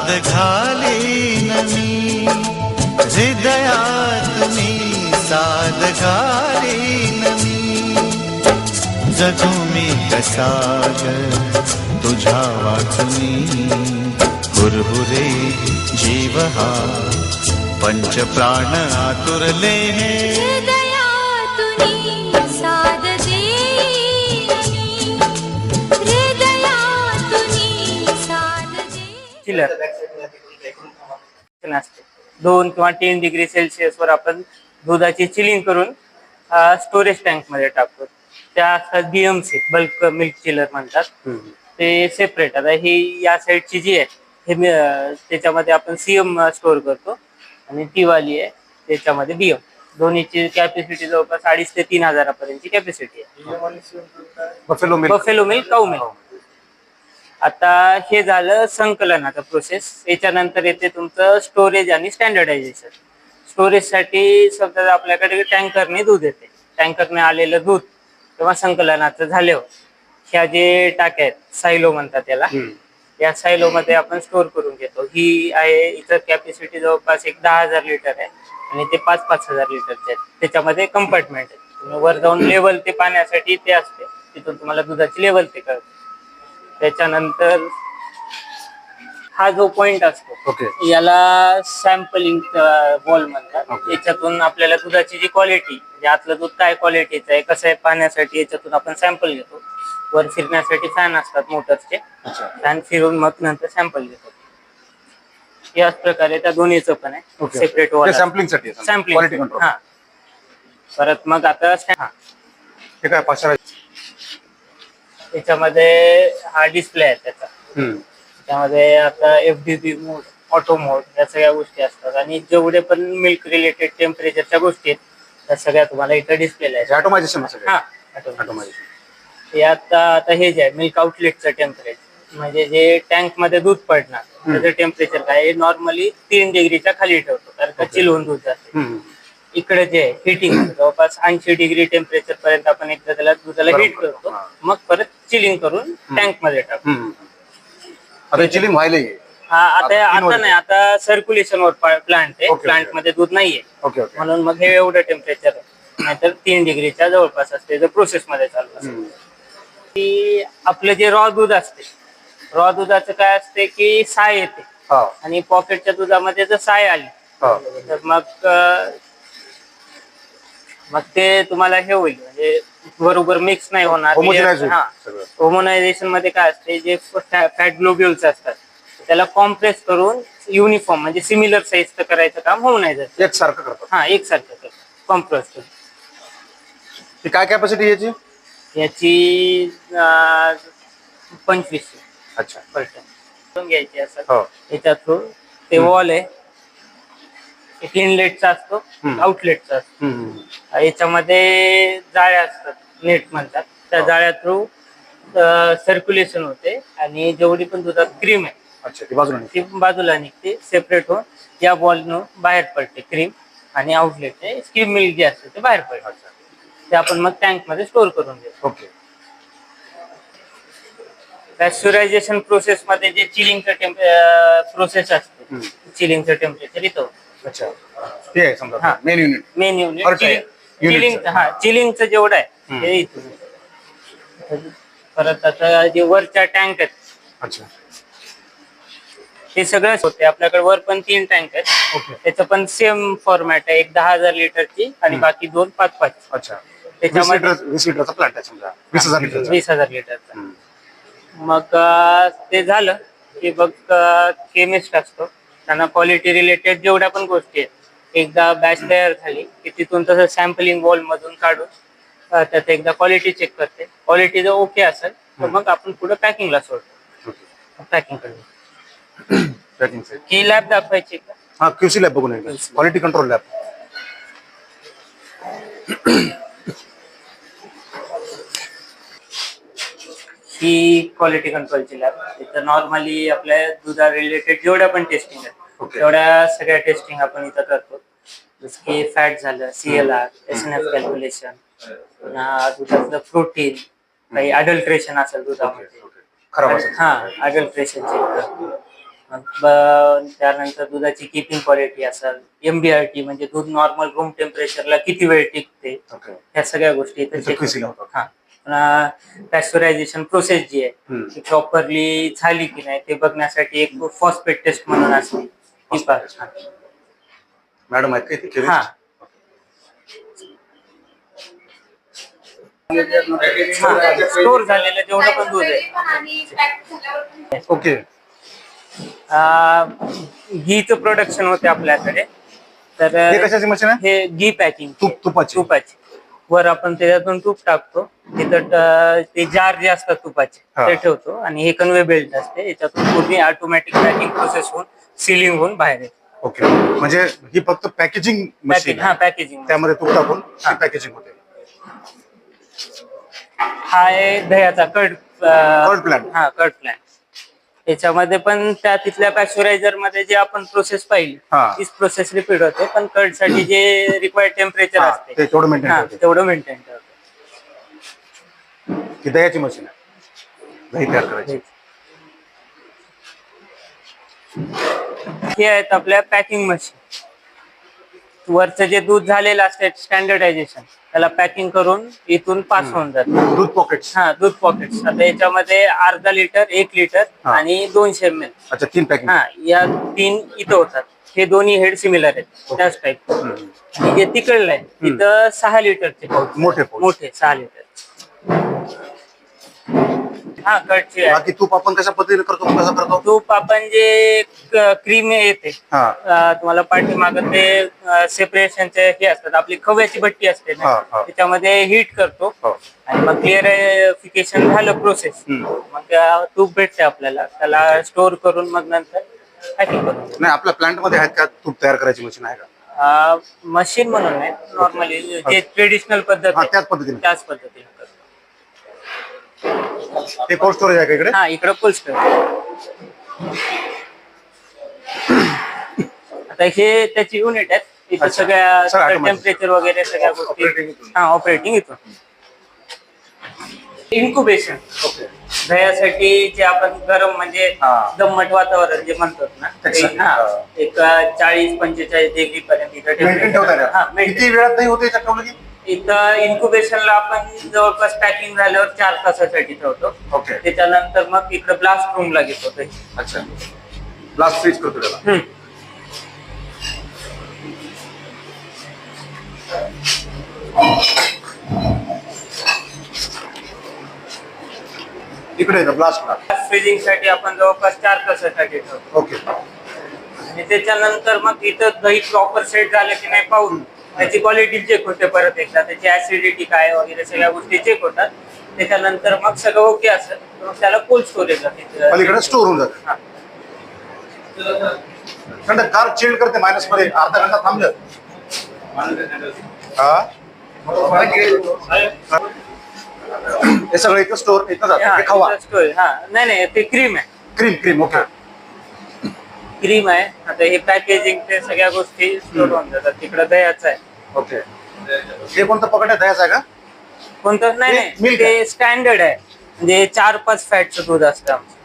साध घालीन मी हृदयात मी साध घालीन मी जगू मी कसा ग तुझ्या वाचनी हुरहुरे जीव हा पंच प्राण आतुरले चिलर असते 2 किंवा 3 डिग्री सेल्सिअस वर आपण दुधाची चिलिंग करून स्टोरेज टँक मध्ये टाकतो. त्या असतात BMC बल्क मिल्क चिलर म्हणतात. ते सेपरेट. आता ही या साईडची जी आहे हे त्याच्यामध्ये आपण CM स्टोअर करतो आणि ती वाली आहे त्याच्यामध्ये BM. दोन्हीची कॅपॅसिटी जवळपास 2,500 ते 3,000 पर्यंतची कॅपॅसिटी आहे. बफेलो मिल्क काऊ मिल्क. आता हे झालं संकलनाचं प्रोसेस. याच्यानंतर येते तुमचं स्टोरेज आणि स्टँडर्डायझेशन. स्टोरेजसाठी समजा आपल्याकडे टँकरने दूध येते. टँकरने आलेलं दूध किंवा संकलनाचं झाल्यावर ह्या जे टाक्या आहेत सायलो म्हणतात त्याला, या सायलो मध्ये आपण स्टोअर करून घेतो. ही आहे इतर कॅपॅसिटी जवळपास 10,000 लिटर आहे आणि ते 5,000 लिटरचे आहेत. त्याच्यामध्ये कंपार्टमेंट आहे. वर जाऊन लेवल ते पाण्यासाठी ते असते. तिथून तुम्हाला दुधाची लेवल ते कळते. त्याच्यानंतर हा जो पॉइंट असतो याला सॅम्पलिंग बॉल म्हणतात. याच्यातून आपल्याला दुधाची जी क्वालिटी म्हणजे आतलं दूध काय क्वालिटीचं आहे कसं आहे पाहण्यासाठी याच्यातून आपण सॅम्पल घेतो. वर फिरण्यासाठी फॅन असतात मोटरचे. फॅन फिरून मग नंतर सॅम्पल घेतो. याच प्रकारे त्या दोन्हीचं पण आहे सेपरेट वॉल सॅम्पलिंग. हा परत मग आता त्याच्यामध्ये हा डिस्प्ले आहे त्याचा. त्यामध्ये आता FDP मोड, ऑटो मोड या सगळ्या गोष्टी असतात आणि जेवढे पण मिल्क रिलेटेड टेम्परेचरच्या गोष्टी आहेत त्या सगळ्या तुम्हाला इथं डिस्प्लेला आहे. ऑटोमायझेशन. आता हे जे आहे मिल्क आउटलेटचं टेम्परेचर म्हणजे जे टँक मध्ये दूध पडणार त्याचं टेम्परेचर काय नॉर्मली 3 डिग्रीच्या खाली ठेवतो कारण का चिल होऊन दूध जाते. इकडे जे हिटिंग जवळपास 80 डिग्री टेम्परेचर पर्यंत आपण एकदा त्याला दुधाला हीट करतो मग परत चिलिंग करून टँक मध्ये टाकतो. आता नाही, आता सर्क्युलेशन वर प्लांट आहे. प्लांट मध्ये दूध नाहीये म्हणून मग हे एवढं टेम्परेचर आहे. नाहीतर 3 डिग्रीच्या जवळपास असते जर प्रोसेस मध्ये चालू असेल. की आपलं जे रॉ दूध असते रॉ दुधाचं काय असते की साय येते आणि पॉकेटच्या दुधामध्ये जर साय आली तर मग ते तुम्हाला हे होईल म्हणजे बरोबर मिक्स नाही होणार. होमोनायझेशन मध्ये काय असते जे फॅट ग्लोब्युल्स असतात त्याला कॉम्प्रेस करून युनिफॉर्म म्हणजे सिमिलर साईजचं करायचं काम होमोनायझेशन एकसारखं करतो. एकसारखं करतो कॉम्प्रेस करून. काय कॅपॅसिटी याची 25% घ्यायची असं. याच्या थ्रू ते वॉल आहे एक इनलेटचा असतो आउटलेटचा असतो. याच्यामध्ये जाळ्या असतात नेट म्हणतात. त्या जाळ्या थ्रू सर्क्युलेशन होते आणि जेवढी पण दुधात क्रीम आहे ती बाजूला निघते सेपरेट होऊन या बॉलनं बाहेर पडते क्रीम आणि आउटलेट स्कीम मिल्क जे असते ते बाहेर पडते. ते आपण मग टँक मध्ये स्टोअर करून देतो. पॅस्चरायझेशन प्रोसेस मध्ये जे चिलिंगचं प्रोसेस असते चिलिंगचं टेम्परेचर इथं. मेन युनिट चिलिंगचं जेवढं आहे ते इथून. परत आता जे वरच्या टँक आहेत ते सगळंच होते. आपल्याकडे वर पण 3 टँक आहेत. त्याचं पण सेम फॉर्मॅट आहे. एक 10,000 लिटरची आणि बाकी 2 5-5. त्याच्यामध्ये 20,000 लिटरचा. मग ते झालं की बघ केमिस्ट असतो त्यांना क्वालिटी रिलेटेड जेवढ्या पण गोष्टी आहेत एकदा बॅच तयार झाली की तिथून तसं सॅम्पलिंग वॉल मधून काढून त्यात एकदा क्वालिटी चेक करते. क्वालिटी जर ओके असेल तर मग आपण पुढे पॅकिंगला सोडतो. पॅकिंग करतो की लॅब दाखवायची का? QC लॅब बघून क्वालिटी कंट्रोल लॅब. ही क्वालिटी कंट्रोलची लॅब. इथं नॉर्मली आपल्या दुधा रिलेटेड जेवढ्या पण टेस्टिंग आहेत तेवढ्या सगळ्या टेस्टिंग आपण इथं करतो. जसं की फॅट झालं, CLR, SNF कॅल्क्युलेशन, दुधातलं प्रोटीन, काही अडल्ट्रेशन असेल दुधामध्ये अडल्ट्रेशन चेक करतो. त्यानंतर दुधाची किपिंग क्वालिटी असेल, MBRT म्हणजे दूध नॉर्मल रूम टेम्परेचरला किती वेळ टिकते, ओके. ह्या सगळ्या गोष्टी इथे इथे check quizzing होतात. हा. पॅस्चरायझेशन प्रोसेस जी आहे ती प्रॉपरली झाली की नाही ते बघण्यासाठी एक फॉस्फेट टेस्ट म्हणून असते ती Phosphate हा. मॅडम आहेत का इथे? हा. स्टोर झालेलं जेवढं पण दूध आहे. ओके. घीचं प्रोडक्शन होते आपल्याकडे, तर हे कशाची मशीन आहे? हे घी पॅकिंग तुपाची. वर आपण त्याच्यातून तूप टाकतो, तिथं ते जार जे असतात तुपाचे हा. ते ठेवतो आणि हे कन्वे बेल्ट असते, याच्यातून पूर्ण ऑटोमॅटिक पॅकिंग प्रोसेस होऊन सिलिंग होऊन बाहेर येते. ओके. म्हणजे ही फक्त पॅकेजिंग मशीन हा, पॅकेजिंग. त्यामध्ये तूप टाकून पॅकेजिंग होते. हा आहे दह्याचा कर्ड प्लांट. हा, कर्ड प्लांट. याच्यामध्ये पण त्या तिथल्या पॅस्चरायझर मध्ये जे आपण प्रोसेस पाहिली हा. तीच प्रोसेस रिपीट होते, पण कर्ड साठी जे रिक्वायर्ड टेम्परेचर असते ते तेवढं मेंटेन करते. तेवढं मेंटेन ठेवते. ही दह्याची मशीन आहे, दही तयार करायची. हे आहेत आपल्या पॅकिंग मशीन. वरचं जे दूध झालेलं असते स्टँडर्डायझेशन, त्याला पॅकिंग करून इथून पास होऊन जातं. दूध पॉकेट्स. हा, दूध पॉकेट्स. आता याच्यामध्ये अर्धा लिटर, 1 लिटर हा. आणि 200 ml. अच्छा, 3 पॅकिंग. हा, या 3 इथं होतात. हे दोन्ही हेड सिमिलर आहेत त्याच टाईप. आणि जे तिकडलं आहे तिथं 6 लिटरचे पाऊच, मोठे 6 लिटर. हा, कटचे आहे. बाकी तूप आपण कशा पद्धतीने करतो, कसं करतो? तूप आपण जे क्रीम येते तुम्हाला पाठीमागं ते सेपरेशनचे हे असतात, आपली खव्याची भट्टी असते ना, त्याच्यामध्ये हीट करतो आणि मग क्लिअरिफिकेशन झालं प्रोसेस, मग तूप भेटते आपल्याला, त्याला स्टोर करून मग नंतर पॅकिंग करून. नाही, आपल्या प्लांट मध्ये आहेत का तूप तयार करायची मशीन आहे का? मशीन म्हणून नाही, नॉर्मली जे ट्रेडिशनल पद्धत आहे त्याच पद्धतीने करतो. ते कोल्ड स्टोरेज आहे का इकडे? हा, इकडे कोल्ड स्टोरेज. आता हे त्याची युनिट आहेत, इथं सगळ्या टेम्परेचर वगैरे सगळ्या गोष्टी ऑपरेटिंग इथून. इन्क्युबेशन दह्यासाठी जे आपण गरम म्हणजे दमट वातावरण जे म्हणतात ना, एक 40-45 डिग्री पर्यंत इथं किती वेळात नाही होते इथं इन्क्युबेशनला आपण जवळपास पॅकिंग झाल्यावर 4 तासासाठी ठेवतो. ओके. त्याच्यानंतर मग इकडे ब्लास्ट रूमला घेतो. अच्छा, ब्लास्ट फ्रीज करतो त्याला. इकडे ब्लास्ट फ्रीजिंग साठी आपण जवळपास 4 तासासाठी ठेवतो. ओके. आणि त्याच्यानंतर मग इथं दही प्रॉपर सेट झालं की नाही पाहून त्याची क्वालिटी चेक होते परत एकदा, त्याची ऍसिडिटी काय वगैरे सगळ्या गोष्टी चेक होतात. त्याच्यानंतर मग सगळं ओके असेल तर मग त्याला कोल्ड स्टोरेजला पलीकडे स्टोर होऊन जाते. थंड कार चिल्ड करते मायनस मध्ये, अर्धा घंटा थांबलं. हे सगळं इथं स्टोर इथं जातं. खवा नाही, ते क्रीम आहे. क्रीम. ओके. क्रीम आहे. आता हे पॅकेजिंग ते सगळ्या गोष्टी स्टोर होऊन जातात. तिकडे दह्याचं आहे. ओके. हे कोणतं पकड आहे, दह्याचं आहे का? कोणतं नाही, ते स्टँडर्ड आहे, म्हणजे 4-5 फॅटचं दूध असतं आमचं.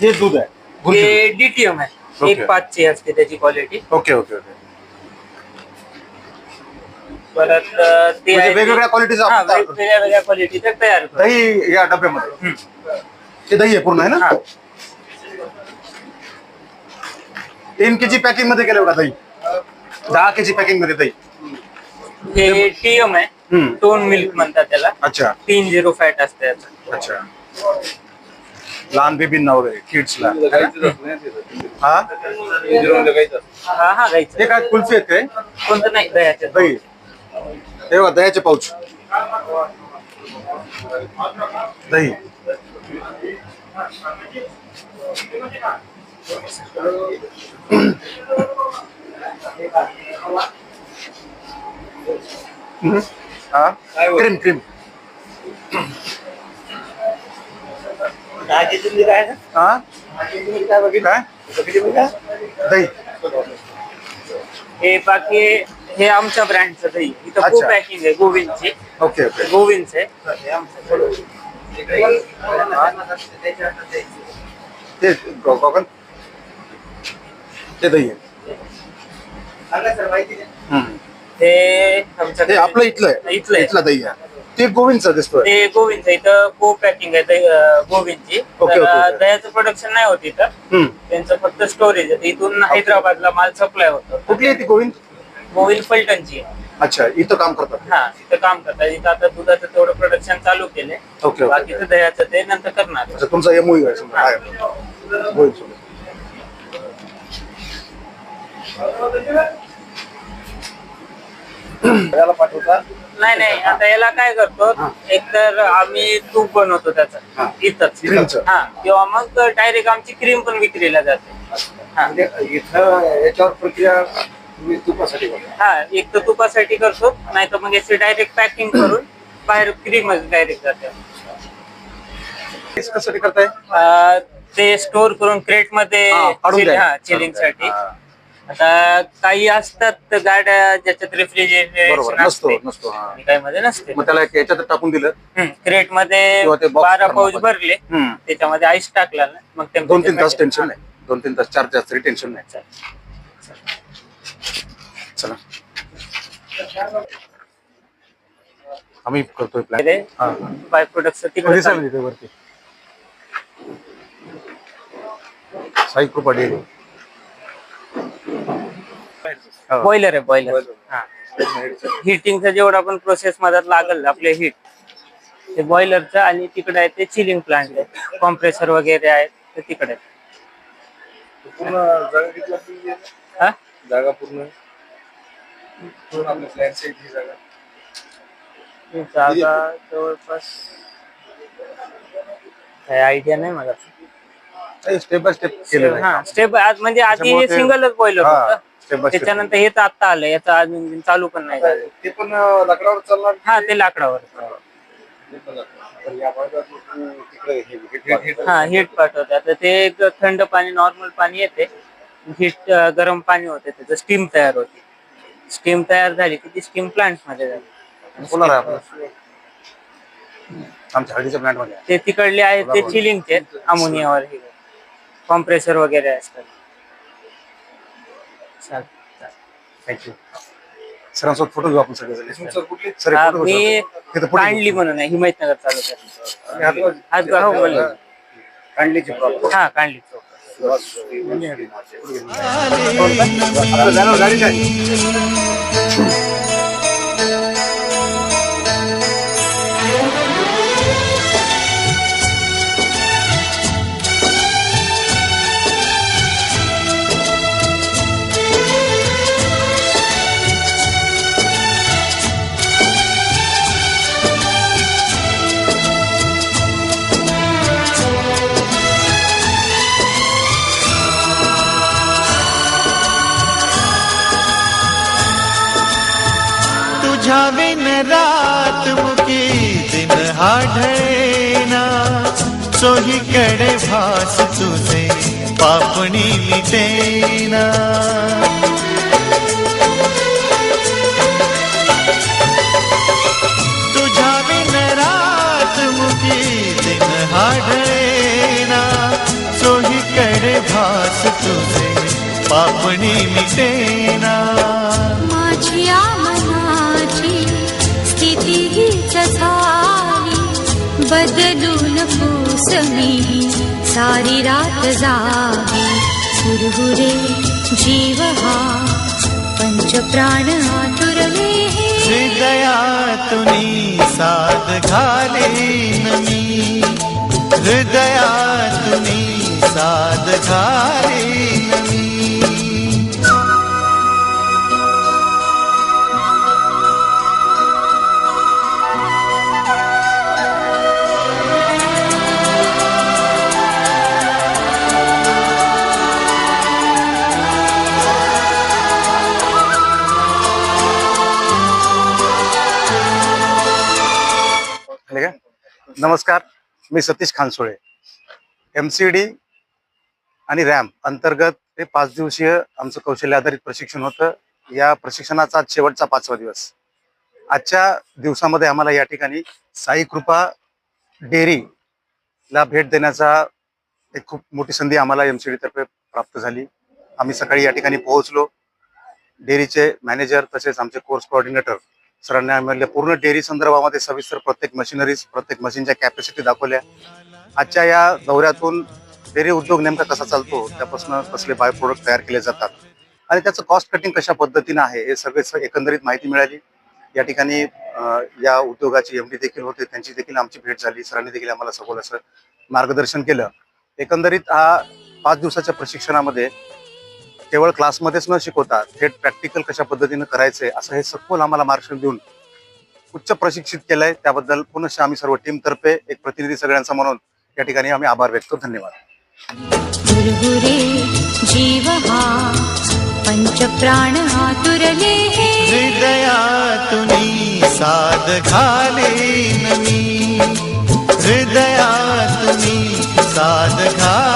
हे दूध आहे, हे DTM आहे, 1-5 असते त्याची क्वालिटी. ओके. परत ते वेगवेगळ्या क्वालिटीचं वेगवेगळ्या क्वालिटीचं तयार करतो. दही या डब्यामध्ये हे दही आहे पूर्ण आहे ना? 3 kg पॅकिंग मध्ये केलं बघा दही. 10 kg पॅकिंग मध्ये दही. हे TM आहे, टोन मिल्क म्हणतात त्याला. अच्छा. 30 फॅट असते याचं. अच्छा. लहान बेबींना वगैरे किड्सला. हा, गाईचं. हे काय कुल्फी आहेत काय? कोणतं नाही, दह्याचं. दही. हे बघा दह्याचे पाऊच. दही. क्रीम. दही. हे बाकी हे आमच्या ब्रँडचं दही. इथं खूप पॅकिंग आहे गोविंदची. ओके. गोविंदचे ते कोकण ते दही आहे. ते हे आमच्याकडे आपलं इथलं आहे. इथलं इथला दही आहे. ते गोविंदचं दिसतोय. ते गोविंदचं इथं को पॅकिंग आहे गोविंदची. ओके, तर ओके, ओके. दह्याचं प्रोडक्शन नाही होत इथं. हम्म. त्यांचं फक्त स्टोरेज आहे. इथून हैदराबादला माल सप्लाय होतो. कुठली आहे ती गोविंद? गोविंद फलटणची आहे. अच्छा, इथं काम करतात. हा तिथं काम करतात. इथं आता दुधाचं तेवढं प्रोडक्शन चालू केलंय. Okay, okay. बाकीचं दह्याचं ते नंतर करणार. अच्छा, तुमचा एमओयू आहे समजा. आहे. गोविंद. याला पाठवता. नाही आता याला काय करतो, एक तर आम्ही तूप बनवतो हा. त्याचं इथंच. क्रीमचं. हा किंवा मग डायरेक्ट आमची क्रीम पण विक्रीला जाते. हा म्हणजे इथं याच्यावर प्रक्रिया तुम्ही तुपासाठी करता. हा एक तर तुपासाठी करतो, नाही तर मग याची डायरेक्ट पॅकिंग करून बाहेर क्रीम डायरेक्ट जाते. कशासाठी करताय? ते स्टोर करून क्रेट मध्ये काढून द्या. चिलिंग साठी. हा. आता काही असतात गाड्या ज्याच्यात बरोबर, रेफ्रिजरेशन नसतो असते, नसतो. हा. आणि काही मध्ये नसते. मग त्याला याच्यात टाकून दिलं. क्रेट मध्ये किंवा ते box 12 पाऊच करून भरले, हम्म. त्याच्यामध्ये आईस टाकला ना, मग 2-3 तास टेन्शन नाही. 2-3 तास 4 तास तरी टेन्शन नाही. चला आम्ही करतोय प्लॅन. बाय प्रोडक्ट तिकडे वरती साई कृपा डेअरी. बॉयलर आहे. बॉयलर हिटिंगचं जेवढं आपण प्रोसेस मध्ये लागल आपले हीट, ते बॉयलरचं. आणि तिकडे आहे ते चिलिंग प्लांट आहे, कॉम्प्रेसर वगैरे आहेत ते तिकडे. पूर्ण जागा किती लागते? हा जागा पूर्ण आपल्या फ्लॅट साईड ही जागा. ही जागा जवळपास काही आयडिया नाही मला. स्टेप बाय स्टेप केलेलं हा आहे. स्टेप म्हणजे आधी त्याच्यामुळे हे ते- सिंगलच बॉयलर हा, होतं. step by step. त्याच्यानंतर हेच आता आलं, याचं अजून चालू पण नाही झालं. ते पण लाकडावर चालणार. हा ते लाकडावर. हा हीट पाठवते. आता ते एक थंड पाणी, नॉर्मल पाणी येते, हीट गरम पाणी होते, त्याचं स्टीम तयार होते. स्टीम तयार झाली की ती स्टीम प्लांट मध्ये जाते. सोलार आहे आपलं. आमच्या हळदीच्या प्लांट मध्ये ते तिकडले आहे ते चिलिंगचे अमोनियावर हे कॉम्प्रेसर वगैरे असतात. थँक्यू. सरांसोबत फोटो घेऊ आपण सगळे. सर हा, फोटो मी घेऊ. कांडली म्हणून आहे, हिमायतनगर तालुक्यात. कांडलीची प्रॉब्लेम. हा कांडली चौक. गाडी काय? तुझ्या बिन रात मुकी दिन हा ढळेना, चोहीकडे भास तुझे पापणी मिटेना. तुझ्या बिन रात मुकी दिन हा ढळेना, चोहीकडे भास तुझे पापणी मिटेना. माझ्या मनाची स्थिती हीच झाली, बदलून कोसमी सारी रात जावी. हुरहुरे जीव हा पंचप्राण आतुरले, हृदयातुनी साद घालेन मी, हृदयातुनी साद घालेन मी. नमस्कार, मी सतीश खानसोळे. MCD आणि रॅम अंतर्गत हे 5 दिवसीय आमचं कौशल्य आधारित प्रशिक्षण होतं. या प्रशिक्षणाचा आज शेवटचा 5वा दिवस. आजच्या दिवसामध्ये आम्हाला या ठिकाणी साई कृपा डेअरीला भेट देण्याचा एक खूप मोठी संधी आम्हाला MCD तर्फे प्राप्त झाली. आम्ही सकाळी या ठिकाणी पोहोचलो. डेअरीचे मॅनेजर तसेच आमचे कोर्स कोऑर्डिनेटर सरांनी आम्हाला पूर्ण डेअरी संदर्भामध्ये सविस्तर प्रत्येक मशिनरीज, प्रत्येक मशीनच्या कॅपॅसिटी दाखवल्या. आजच्या या दौऱ्यातून डेअरी उद्योग नेमका कसा चालतो, त्यापासून कसले बाय प्रोडक्ट तयार केले जातात आणि त्याचं कॉस्ट कटिंग कशा पद्धतीनं आहे हे सगळे एकंदरीत माहिती मिळाली. या ठिकाणी या उद्योगाचे MD देखील होते, त्यांची देखील आमची भेट झाली. सरांनी देखील आम्हाला सखोल असं मार्गदर्शन केलं. एकंदरीत हा 5 दिवसाच्या प्रशिक्षणामध्ये केवळ क्लासमध्येच न शिकवता थेट प्रॅक्टिकल कशा पद्धतीनं करायचंय असं हे सखोल आम्हाला मार्गदर्शन देऊन उच्च प्रशिक्षित केलंय. त्याबद्दल पुनश्च आम्ही सर्व टीमतर्फे एक प्रतिनिधी सगळ्यांचा म्हणून या ठिकाणी आम्ही आभार व्यक्त करतो. धन्यवाद. गुरुगुरे जीव हा पंच प्राण आतुरले हृदयातुनी साद घालेन मी, हृदयातुनी साद घालेन